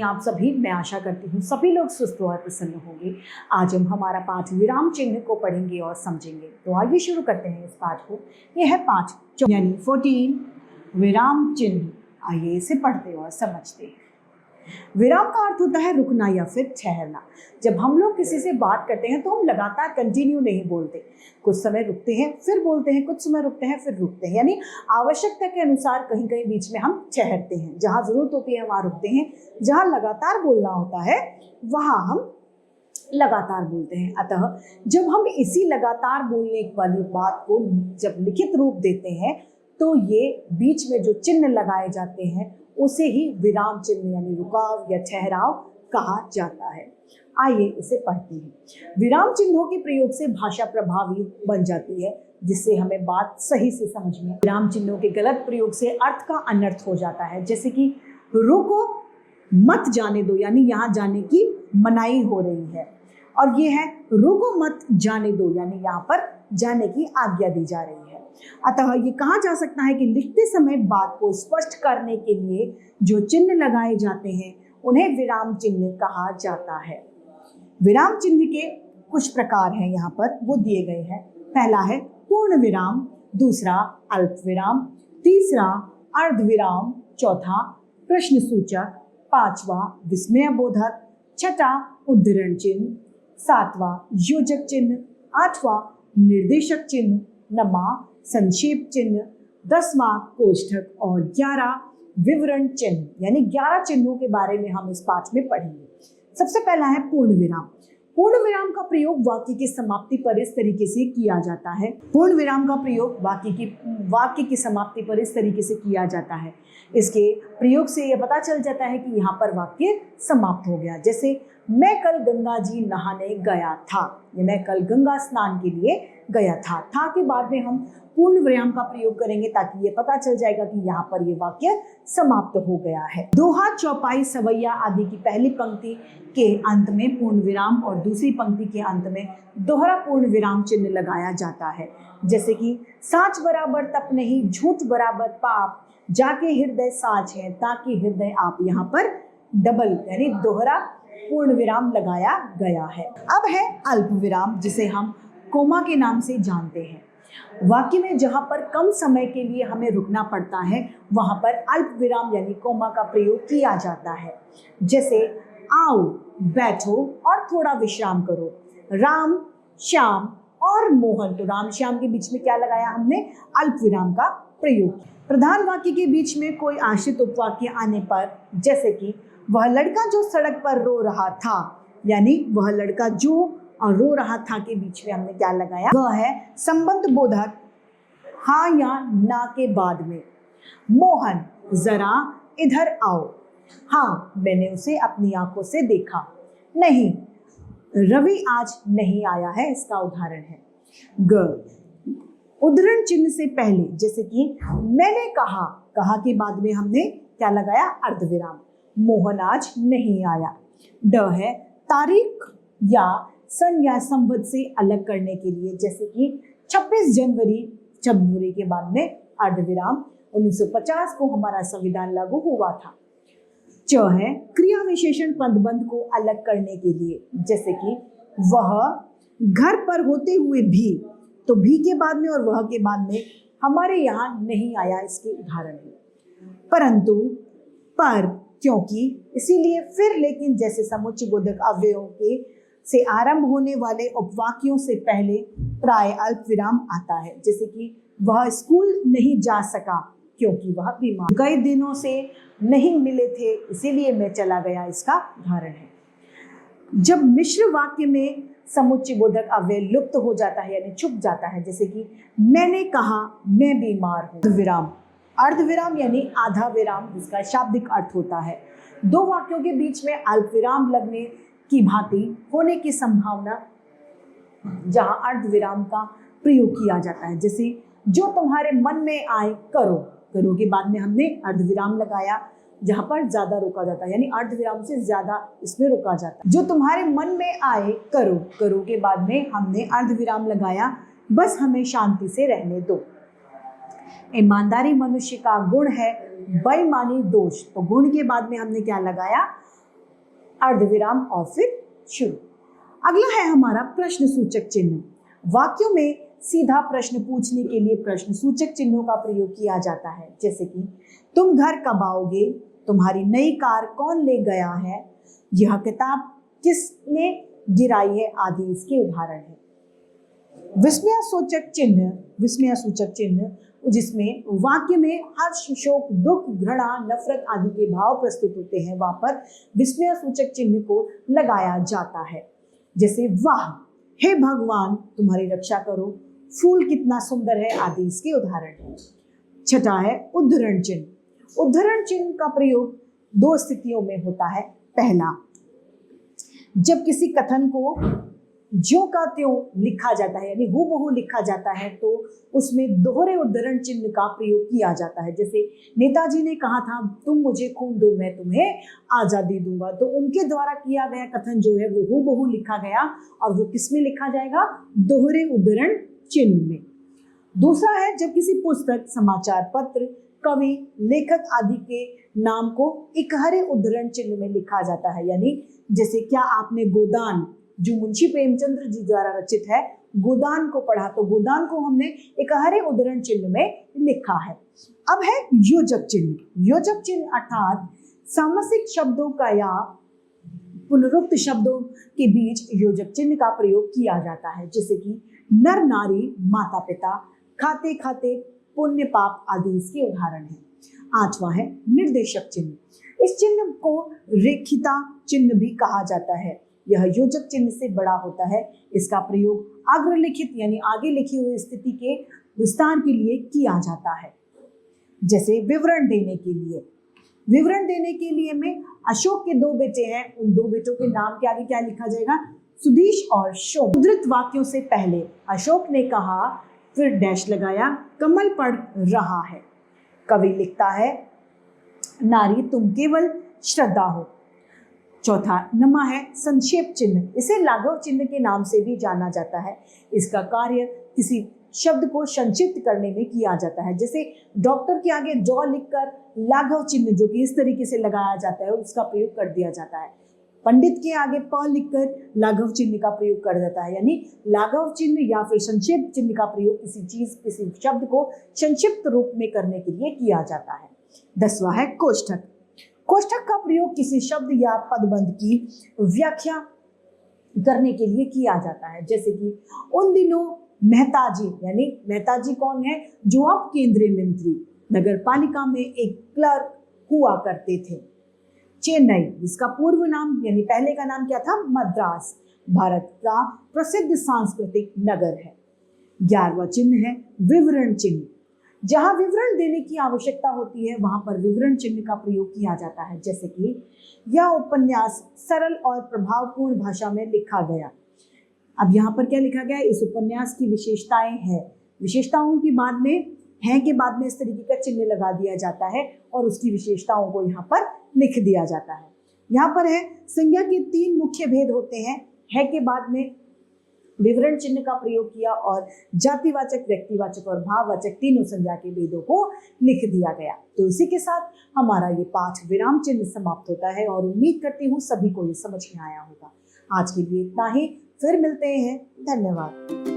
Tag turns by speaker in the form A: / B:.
A: आप सभी। मैं आशा करती हूँ सभी लोग स्वस्थ और प्रसन्न होंगे। आज हम हमारा पाठ विराम चिन्ह को पढ़ेंगे और समझेंगे। तो आइए शुरू करते हैं इस पाठ को। यह है पाठ यानी 14 विराम चिन्ह। आइए इसे पढ़ते और समझते हैं। विराम का अर्थ होता है रुकना या फिर ठहरना। जब हम लोग किसी से बात करते हैं तो हम लगातार कंटिन्यू नहीं बोलते, कुछ समय रुकते हैं फिर बोलते हैं, कुछ समय रुकते हैं फिर रुकते हैं, यानी आवश्यकता के अनुसार कहीं कहीं बीच में हम ठहरते हैं। जहाँ जरूरत होती है वहाँ रुकते हैं, जहाँ लगातार बोलना होता है वहाँ हम लगातार बोलते हैं। अतः जब हम इसी लगातार बोलने वाली बात को जब लिखित रूप देते हैं तो ये बीच में जो चिन्ह लगाए जाते हैं उसे ही विराम चिन्ह यानी रुकाव या ठहराव कहा जाता है। आइए इसे पढ़ते हैं। विराम चिन्हों के प्रयोग से भाषा प्रभावी बन जाती है, जिससे हमें बात सही से समझ में। विराम चिन्हों के गलत प्रयोग से अर्थ का अनर्थ हो जाता है, जैसे कि रुको मत जाने दो, यानी यहाँ जाने की मनाही हो रही है, और ये है रुको मत जाने दो, यानी यहाँ पर जाने की आज्ञा दी जा रही है। अतः ये कहा जा सकता है कि लिखते समय बात को स्पष्ट करने के लिए जो चिन्ह लगाए जाते हैं उन्हें विराम चिन्ह कहा जाता है। विराम चिन्ह के कुछ प्रकार हैं यहाँ पर, वो दिए गए हैं। पहला है पूर्ण विराम, दूसरा अल्प विराम, तीसरा अर्ध विराम, चौथा प्रश्न सूचक, पांचवा विस्मय बोधक, छठा उद्धरण चिन्ह, सातवां योजक चिन्ह, आठवां निर्देशक चिन्ह, नौवां संक्षेप चिन्ह, 10वां कोष्ठक और 11 विवरण चिन्ह। यानी 11 चिन्हों के बारे में हम इस पाठ में पढ़ेंगे। सबसे पहला है पूर्ण विराम। पूर्ण विराम का प्रयोग वाक्य की समाप्ति पर इस तरीके से किया जाता है। पूर्ण विराम का प्रयोग वाक्य की समाप्ति पर इस तरीके से किया जाता है। इसके प्रयोग से यह पता चल जाता है कि यहाँ पर वाक्य समाप्त हो गया। जैसे मैं कल गंगा जी नहाने गया था, मैं कल गंगा स्नान के लिए गया था के बाद में हम पूर्ण विराम का प्रयोग करेंगे ताकि ये पता चल जाएगा कि यहाँ पर ये वाक्य समाप्त हो गया है। दोहा, चौपाई, सवैया आदि की पहली पंक्ति के अंत में पूर्ण विराम और दूसरी पंक्ति के अंत में दोहरा पूर्ण विराम चिन्ह लगाया जाता है। जैसे कि साच बराबर तप नहीं, झूठ बराबर पाप, जाके हृदय साच है ताकि हृदय आप। यहाँ पर डबल यानी दोहरा पूर्ण विराम लगाया गया है। अब है अल्प विराम, जिसे हम कोमा के नाम से जानते हैं। वाक्य में जहां पर कम समय के लिए हमें रुकना पड़ता है वहां पर अल्प विराम यानी कोमा का प्रयोग किया जाता है। जैसे आओ, बैठो और थोड़ा विश्राम करो, राम, श्याम और मोहन। तो राम श्याम के बीच में क्या लगाया हमने? अल्प विराम का प्रयोग। प्रधान वाक्य के बीच में कोई आश्रित उपवाक्य आने पर, जैसे कि वह लड़का जो सड़क पर रो रहा था, यानी वह लड़का जो और रो रहा था के बीच में हमने क्या लगाया? वह है संबंध बोधक हाँ या ना के बाद में। मोहन, जरा इधर आओ। हाँ, मैंने उसे अपनी आंखों से देखा। नहीं, रवि आज नहीं आया है, इसका उदाहरण है। उद्धरण चिन्ह से पहले, जैसे कि मैंने कहा के बाद में हमने क्या लगाया? अर्धविराम। मोहन आज नहीं आया। ड है तारीख या सन या संवत से अलग करने के लिए, जैसे कि 26 जनवरी के बाद में अर्धविराम। 1950 को हमारा संविधान लागू हुआ था। च है क्रिया विशेषण पदबंध को अलग करने के लिए, जैसे कि वह घर पर होते हुए भी, तो भी के बाद में और वह के बाद में हमारे यहाँ नहीं आया, इसके उदाहरण है। परंतु, पर, क्योंकि, इसीलिए, फिर, लेकिन जैसे समुच्चय बोधक अव्ययों के से आरंभ होने वाले उपवाक्यों से पहले प्राय अल्प विराम आता है। जैसे कि वह स्कूल नहीं जा सका क्योंकि वह बीमार, कई दिनों से नहीं मिले थे इसीलिए मैं चला गया, इसका उदाहरण है। जब मिश्र वाक्य में समुच्चय बोधक अव्यय लुप्त हो जाता है यानी छुप जाता है, जैसे कि मैंने कहा मैं बीमार हूँ। विराम, अर्धविराम यानी आधा विराम, जिसका शाब्दिक अर्थ होता है दो वाक्यों के बीच में अल्प विराम लगने की भांति होने की संभावना, जहां अर्धविराम का प्रयोग किया जाता है। जैसे जो तुम्हारे मन में आए करो के बाद में हमने अर्धविराम लगाया, जहां पर ज्यादा रोका जाता है, यानी अर्धविराम से ज्यादा इसमें रोका जाता है। जो तुम्हारे मन में आए करो के बाद में हमने अर्धविराम लगाया, बस हमें शांति से रहने दो। ईमानदारी मनुष्य का गुण है, बेईमानी दोष। तो गुण के बाद में हमने क्या लगाया? अर्धविराम और फिर शुरू। अगला है हमारा प्रश्न सूचक चिन्ह। वाक्यों में सीधा प्रश्न पूछने के लिए प्रश्न सूचक चिन्हों का प्रयोग किया जाता है, जैसे कि तुम घर कब आओगे, तुम्हारी नई कार कौन ले गया है, यह किताब किसने गिराई है, आदि इसके उदाहरण है। विस्मय सूचक चिन्ह जिसमें वाक्य में हर्ष, शोक, दुख, घृणा, नफरत आदि के भाव प्रस्तुत होते हैं, वहां पर विस्मय सूचक चिन्ह को लगाया जाता है। जैसे वाह, हे भगवान तुम्हारी रक्षा करो, फूल कितना सुंदर है, आदि इसके उदाहरण है। छठा है उद्धरण चिन्ह। उद्धरण चिन्ह का प्रयोग दो स्थितियों में होता है। पहला, जब किसी कथन को ज्यों का त्यों लिखा जाता है, यानी हूबहू लिखा जाता है, तो उसमें दोहरे उद्धरण चिन्ह का प्रयोग किया जाता है। जैसे नेताजी ने कहा था, तुम मुझे खून दो मैं तुम्हें आजादी दूंगा, तो उनके द्वारा किया गया कथन जो है वो हूबहू लिखा गया, और वो किसमें लिखा जाएगा, दोहरे उद्धरण चिन्ह में। दूसरा है जब किसी पुस्तक, समाचार पत्र, कवि, लेखक आदि के नाम को इकहरे उद्धरण चिन्ह में लिखा जाता है। यानी जैसे क्या आपने गोदान, जो मुंशी प्रेमचंद्र जी द्वारा रचित है, गोदान को पढ़ा, तो गोदान को हमने इकहरे उद्धरण चिन्ह में लिखा है। अब है योजक चिन्ह। योजक चिन्ह अर्थात सामसिक शब्दों का या पुनरुक्त शब्दों के बीच योजक चिन्ह का प्रयोग किया जाता है, जैसे कि नर नारी, माता पिता, खाते खाते, पुण्य पाप आदि इसके उदाहरण हैं। आठवां है निर्देशक चिन्ह। इस चिन्ह को रेखिता चिन्ह भी कहा जाता है। यह योजक चिन्ह से बड़ा होता है। इसका प्रयोग अग्रलिखित यानी आगे लिखी हुई स्थिति के विस्तार के लिए किया जाता है। जैसे विवरण देने के लिए, में अशोक के दो बेटे हैं, उन दो बेटों के नाम के आगे क्या लिखा जाएगा, सुधीश और शोक। उद्धृत वाक्यों से पहले अशोक ने कहा, फिर डैश लगाया, कमल पढ़ रहा है। कवि लिखता है, नारी तुम केवल श्रद्धा हो। चौथा नमा है संक्षेप चिन्ह। इसे लाघव चिन्ह के नाम से भी जाना जाता है। इसका कार्य किसी शब्द को संक्षिप्त करने में किया जाता है। जैसे डॉक्टर के आगे डॉ लिखकर लाघव चिन्ह जो कि इस तरीके से लगाया जाता है, उसका प्रयोग कर दिया जाता है। पंडित के आगे प लिखकर लाघव चिन्ह का प्रयोग कर देता है। यानी लाघव चिन्ह या फिर संक्षेप चिन्ह का प्रयोग किसी चीज, किसी शब्द को संक्षिप्त रूप में करने के लिए किया जाता है। 10वां है कोष्ठक। कोष्ठक का प्रयोग किसी शब्द या पदबंध की व्याख्या करने के लिए किया जाता है। जैसे कि उन दिनों मेहताजी, यानी मेहताजी कौन है, जो अब केंद्रीय मंत्री, नगर पालिका में एक क्लर्क हुआ करते थे। चेन्नई, जिसका पूर्व नाम यानी पहले का नाम क्या था, मद्रास, भारत का प्रसिद्ध सांस्कृतिक नगर है। 11वां चिन्ह है विवरण चिन्ह। जहां विवरण देने की आवश्यकता होती है वहां पर विवरण चिन्ह का प्रयोग किया जाता है। जैसे कि यह उपन्यास सरल और प्रभावपूर्ण भाषा में लिखा गया। अब यहाँ पर क्या लिखा गया है, इस उपन्यास की विशेषताएं हैं। विशेषताओं की बाद में है के बाद में इस तरीके का चिन्ह लगा दिया जाता है और उसकी विशेषताओं को यहाँ पर लिख दिया जाता है। यहाँ पर है संज्ञा के 3 मुख्य भेद होते हैं। है के बाद में विवरण चिन्ह का प्रयोग किया और जातिवाचक, व्यक्तिवाचक और भाववाचक तीनों संज्ञा के भेदों को लिख दिया गया। तो इसी के साथ हमारा ये पाठ विराम चिन्ह समाप्त होता है और उम्मीद करती हूँ सभी को ये समझ में आया होगा। आज के लिए इतना ही, फिर मिलते हैं। धन्यवाद।